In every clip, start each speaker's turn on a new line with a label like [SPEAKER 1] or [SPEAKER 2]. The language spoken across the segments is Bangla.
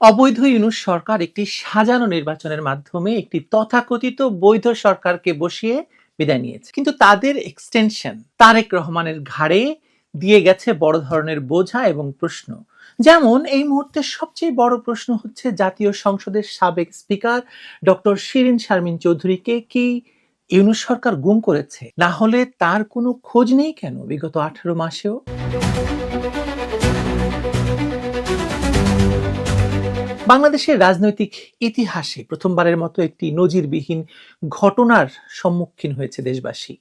[SPEAKER 1] অবৈধ ইউনূস সরকার একটি সাজানো নির্বাচনের মাধ্যমে একটি তথাকথিত বৈধ সরকারকে বসিয়ে বিদায় নিয়েছে, কিন্তু তাদের এক্সটেনশন তারেক রহমানের ঘাড়ে দিয়ে গেছে বড় ধরনের বোঝা এবং প্রশ্ন। যেমন এই মুহূর্তে সবচেয়ে বড় প্রশ্ন হচ্ছে, জাতীয় সংসদের সাবেক স্পিকার ডক্টর শিরীন শারমিন চৌধুরীকে কি ইউনূস সরকার গুম করেছে? না হলে তার কোনো খোঁজ নেই কেন বিগত 18 মাসেও? বাংলাদেশের রাজনৈতিক ইতিহাসে প্রথমবারের মতো একটি নজিরবিহীন ঘটনার সম্মুখীন হয়েছে দেশবাসী।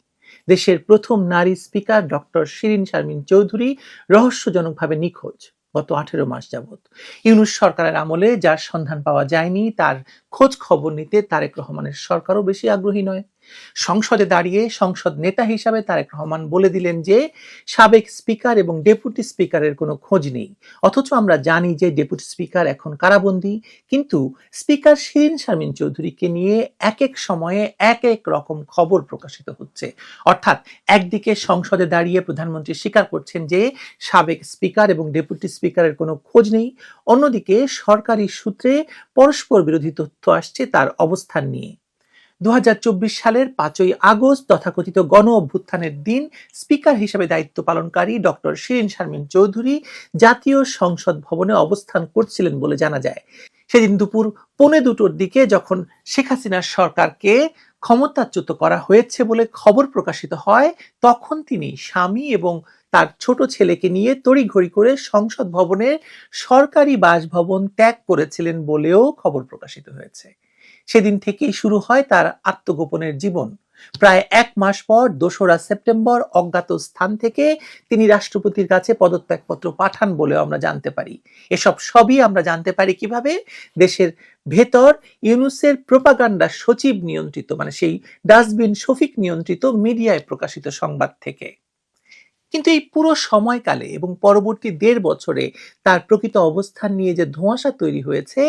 [SPEAKER 1] দেশের প্রথম নারী স্পিকার ডক্টর শিরীন শারমিন চৌধুরী রহস্যজনকভাবে নিখোঁজ গত 18 মাস যাবৎ। ইউনূস সরকারের আমলে যার সন্ধান পাওয়া যায়নি, তার খোঁজ খবর নিতে তারেক রহমানের সরকারও বেশি আগ্রহী নয়। সংসদে দাঁড়িয়ে সংসদ নেতা হিসাবে তারেক রহমান বলে দিলেন যে সাবেক স্পিকার এবং ডেপুটি স্পিকারের কোনো খোঁজ নেই, অথচ আমরা জানি যে ডেপুটি স্পিকার এখন কারাবন্দী। কিন্তু স্পিকার শিরীন শারমিন চৌধুরীকে নিয়ে এক এক সময়ে এক এক রকম খবর প্রকাশিত হচ্ছে। অর্থাৎ একদিকে সংসদে দাঁড়িয়ে প্রধানমন্ত্রী স্বীকার করছেন যে সাবেক স্পিকার এবং ডেপুটি স্পিকারের কোনো খোঁজ নেই, অন্যদিকে সরকারি সূত্রে পরস্পর বিরোধী তথ্য আসছে তার অবস্থান নিয়ে। 2024 সালের 5ই আগস্ট তথাকথিত গণ অভ্যুত্থানের দিন স্পিকার হিসেবে দায়িত্ব পালনকারী ডক্টর শিরীন শারমিন চৌধুরী জাতীয় সংসদ ভবনে অবস্থান করছিলেন বলে জানা যায়। সেদিন দুপুর 1:45-র দিকে যখন শেখ হাসিনার সরকারকে ক্ষমতাচ্যুত করা হয়েছে বলে খবর প্রকাশিত হয়, তখন তিনি স্বামী এবং তার ছোট ছেলেকে নিয়ে তড়িঘড়ি করে সংসদ ভবনের সরকারি বাসভবন ত্যাগ করেছিলেন বলেও খবর প্রকাশিত হয়েছে। সেদিন থেকেই শুরু হয় তার আত্মগোপনের জীবন। প্রায় 1 মাস পর 2রা সেপ্টেম্বর অজ্ঞাত স্থান থেকে তিনি রাষ্ট্রপতির কাছে পদত্যাগপত্র পাঠান বলেও আমরা জানতে পারি। এসব সবই আমরা জানতে পারি কিভাবে? দেশের ভেতর ইউনূসের প্রোপাগান্ডা সচিব নিয়ন্ত্রিত, মানে সেই ডাস্টবিন শফিক নিয়ন্ত্রিত মিডিয়ায় প্রকাশিত সংবাদ থেকে। কিন্তু এই পুরো সময়কালে এবং পরবর্তী 1.5 বছরে তার প্রকৃত অবস্থান নিয়ে যে ধোঁয়াশা তৈরি হয়েছে,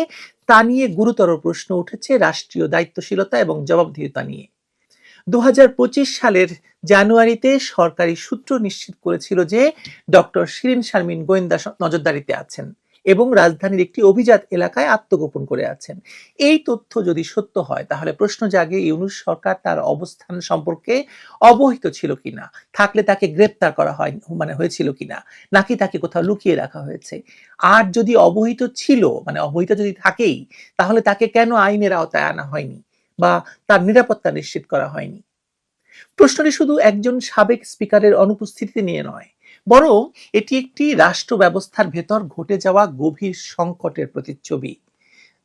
[SPEAKER 1] তা নিয়ে গুরুতর প্রশ্ন উঠেছে রাষ্ট্রীয় দায়িত্বশীলতা এবং জবাবদিহিতা নিয়ে। 2025 সালের জানুয়ারিতে সরকারি সূত্র নিশ্চিত করেছিল যে ডক্টর শিরীন শারমিন গোয়েন্দা নজরদারিতে আছেন এবং রাজধানীর একটি অভিজাত এলাকায় আত্মগোপন করে আছেন। এই তথ্য যদি সত্য হয়, তাহলে প্রশ্ন জাগে ইউনূস সরকার তার অবস্থান সম্পর্কে অবহিত ছিল কিনা, থাকলে তাকে গ্রেপ্তার করা হয়েছিল কিনা, নাকি তাকে কোথাও লুকিয়ে রাখা হয়েছে। আর যদি অবহিত ছিল, অবহিত যদি থাকেই, তাহলে তাকে কেন আইনের আওতায় আনা হয়নি বা তার নিরাপত্তা নিশ্চিত করা হয়নি? প্রশ্নটি শুধু একজন সাবেক স্পিকারের অনুপস্থিতি নিয়ে নয়, বরং এটি একটি রাষ্ট্র ব্যবস্থার ভেতর ঘটে যাওয়া গভীর সংকটের প্রতিচ্ছবি।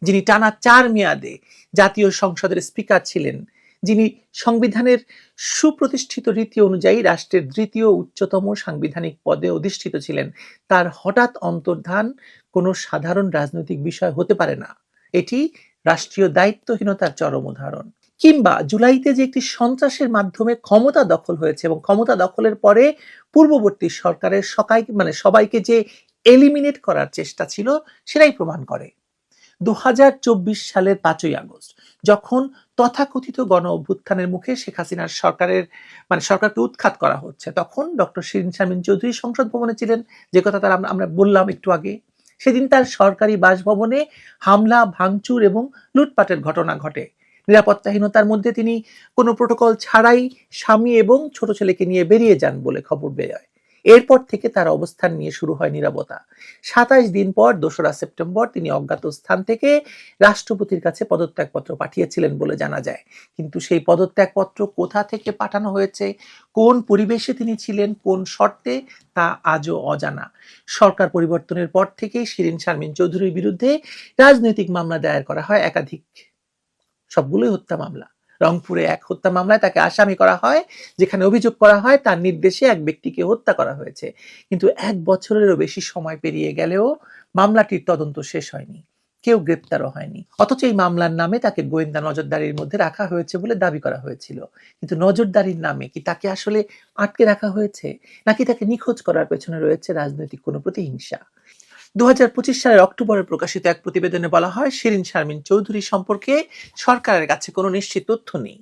[SPEAKER 1] যিনি টানা 4 মেয়াদে জাতীয় সংসদের স্পিকার ছিলেন, যিনি সংবিধানের সুপ্রতিষ্ঠিত রীতি অনুযায়ী রাষ্ট্রের 3য় উচ্চতম সাংবিধানিক পদে অধিষ্ঠিত ছিলেন, তার হঠাৎ অন্তর্ধান কোনো সাধারণ রাজনৈতিক বিষয় হতে পারে না। এটি রাষ্ট্রীয় দায়িত্বহীনতার চরম উদাহরণ। কিংবা জুলাইতে যে একটি সন্ত্রাসের মাধ্যমে ক্ষমতা দখল হয়েছে এবং ক্ষমতা দখলের পরে পূর্ববর্তী সরকারের সবাইকে যে এলিমিনেট করার চেষ্টা ছিল, সেটাই প্রমাণ করে। 2024 সালের 5ই আগস্ট যখন তথাকথিত গণ অভ্যুত্থানের মুখে শেখ হাসিনার সরকারকে উৎখাত করা হচ্ছে, তখন ডক্টর শিরীন শারমিন চৌধুরী সংসদ ভবনে ছিলেন, যে কথা আমরা বললাম একটু আগে। সেদিন তার সরকারি বাসভবনে হামলা, ভাঙচুর এবং লুটপাটের ঘটনা ঘটে। নিরাপত্তাহীনতার মধ্যে তিনি কোনো প্রোটোকল ছাড়াই স্বামী এবং ছোট ছেলেকে নিয়ে বেরিয়ে যান বলে খবর বেরোয়। এরপর থেকে তার অবস্থান নিয়ে শুরু হয় নীরবতা। 27 দিন পর 2রা সেপ্টেম্বর তিনি অজ্ঞাত স্থান থেকে রাষ্ট্রপতির কাছে পদত্যাগপত্র পাঠিয়েছিলেন বলে জানা যায়। কিন্তু সেই পদত্যাগপত্র কোথা থেকে পাঠানো হয়েছে, কোন পরিবেশে তিনি ছিলেন, কোন শর্তে, তা আজও অজানা। সরকার পরিবর্তনের পর থেকেই শিরীন শারমিন চৌধুরীর বিরুদ্ধে রাজনৈতিক মামলা দায়ের করা হয় একাধিক, সবগুলোই হত্যা মামলা। রংপুরে এক হত্যা মামলায় তাকে আসামি করা হয়, যেখানে অভিযোগ করা হয় তার নির্দেশে এক ব্যক্তিকে হত্যা করা হয়েছে। কিন্তু 1 বছরেরও বেশি সময় পেরিয়ে গেলেও মামলাটির তদন্ত শেষ হয়নি, কেউ গ্রেপ্তারও হয়নি। অথচ এই মামলার নামে তাকে গোয়েন্দা নজরদারির মধ্যে রাখা হয়েছে বলে দাবি করা হয়েছিল। কিন্তু নজরদারির নামে কি তাকে আসলে আটকে রাখা হয়েছে, নাকি তাকে নিখোঁজ করার পেছনে রয়েছে রাজনৈতিক কোনো প্রতিহিংসা? 2025 সালের অক্টোবরে প্রকাশিত এক প্রতিবেদনে বলা হয়, শিরীন শারমিন চৌধুরী সম্পর্কে সরকারের কাছে কোনো নিশ্চিত তথ্য নেই।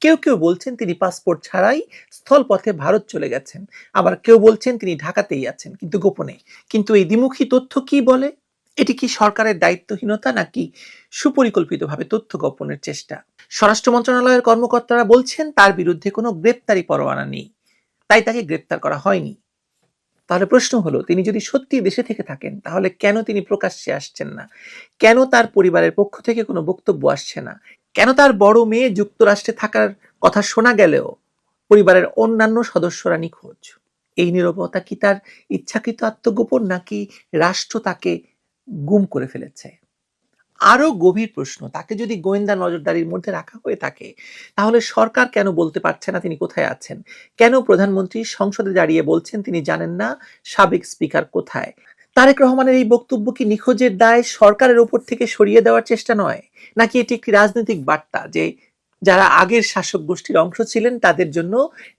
[SPEAKER 1] কেউ কেউ বলছেন তিনি পাসপোর্ট ছাড়াই স্থলপথে ভারত চলে গেছেন, আবার কেউ বলছেন তিনি ঢাকাতেই আছেন, কিন্তু গোপনে। কিন্তু এই দ্বিমুখী তথ্য কি বলে? এটি কি সরকারের দায়িত্বহীনতা নাকি সুপরিকল্পিতভাবে তথ্য গোপনের চেষ্টা? স্বরাষ্ট্র মন্ত্রণালয়ের কর্মকর্তারা বলছেন তার বিরুদ্ধে কোনো গ্রেপ্তারি পরোয়ানা নেই, তাই তাকে গ্রেপ্তার করা হয়নি। তাহলে প্রশ্ন হলো, তিনি যদি সত্যি দেশে থেকে থাকেন তাহলে কেন তিনি প্রকাশ্যে আসছেন না? কেন তার পরিবারের পক্ষ থেকে কোনো বক্তব্য আসছে না? কেন তার বড় মেয়ে যুক্তরাষ্ট্রে থাকার কথা শোনা গেলেও পরিবারের অন্যান্য সদস্যরা নিখোঁজ? এই নীরবতা কি তার ইচ্ছাকৃত আত্মগোপন নাকি রাষ্ট্র তাকে গুম করে ফেলেছে? আরো গভীর প্রশ্ন, তাকে যদি গোয়েন্দা নজরদারির মধ্যে রাখা হয়ে থাকে তাহলে সরকার কেন বলতে পারছে না তিনি কোথায় আছেন? কেন প্রধানমন্ত্রী সংসদে দাঁড়িয়ে বলছেন তিনি জানেন না সাবেক স্পিকার কোথায়? তারেক রহমানের এই বক্তব্য কি নিখোঁজের দায় সরকারের উপর থেকে সরিয়ে দেওয়ার চেষ্টা নয়, নাকি এটি একটি রাজনৈতিক বার্তা যে যারা আগের শাসক গোষ্ঠীর অংশ ছিলেন তাদের জন্য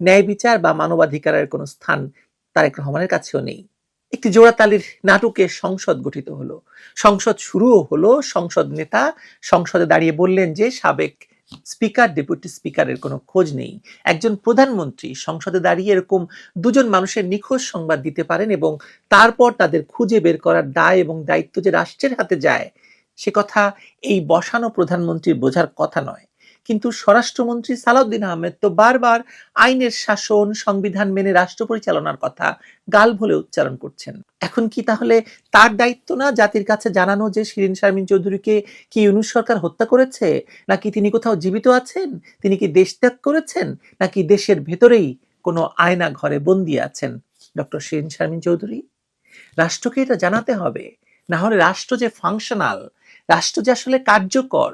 [SPEAKER 1] ন্যায় বিচার বা মানবাধিকারের কোনো স্থান তারেক রহমানের কাছেও নেই? একটি জোড়াতালির নাটকে সংসদ গঠিত হলো, সংসদ শুরুও হলো। সংসদ নেতা সংসদে দাঁড়িয়ে বললেন যে সাবেক স্পিকার ডেপুটি স্পিকারের কোনো খোঁজ নেই। একজন প্রধানমন্ত্রী সংসদে দাঁড়িয়ে এরকম দুজন মানুষের নিখোঁজ সংবাদ দিতে পারেন এবং তারপর তাদের খুঁজে বের করার দায় এবং দায়িত্ব যে রাষ্ট্রের হাতে যায় সে কথা এই বসানো প্রধানমন্ত্রীর বোঝার কথা নয়। কিন্তু স্বরাষ্ট্রমন্ত্রী সালাউদ্দিন আহমেদ তো বারবার আইনের শাসন, সংবিধান মেনে রাষ্ট্র পরিচালনার কথা গাল ভুলে উচ্চারণ করছেন। এখন কি তাহলে তার দায়িত্ব না জাতির কাছে জানানো যে শিরীন শারমিন চৌধুরীকে কি ইউনূস সরকার হত্যা করেছে, নাকি তিনি কোথাও জীবিত আছেন, তিনি কি দেশ ত্যাগ করেছেন, নাকি দেশের ভেতরেই কোনো আয়না ঘরে বন্দী আছেন ডক্টর শিরীন শারমিন চৌধুরী? রাষ্ট্রকে এটা জানাতে হবে, না হলে রাষ্ট্র যে ফাংশনাল, রাষ্ট্র যে আসলে কার্যকর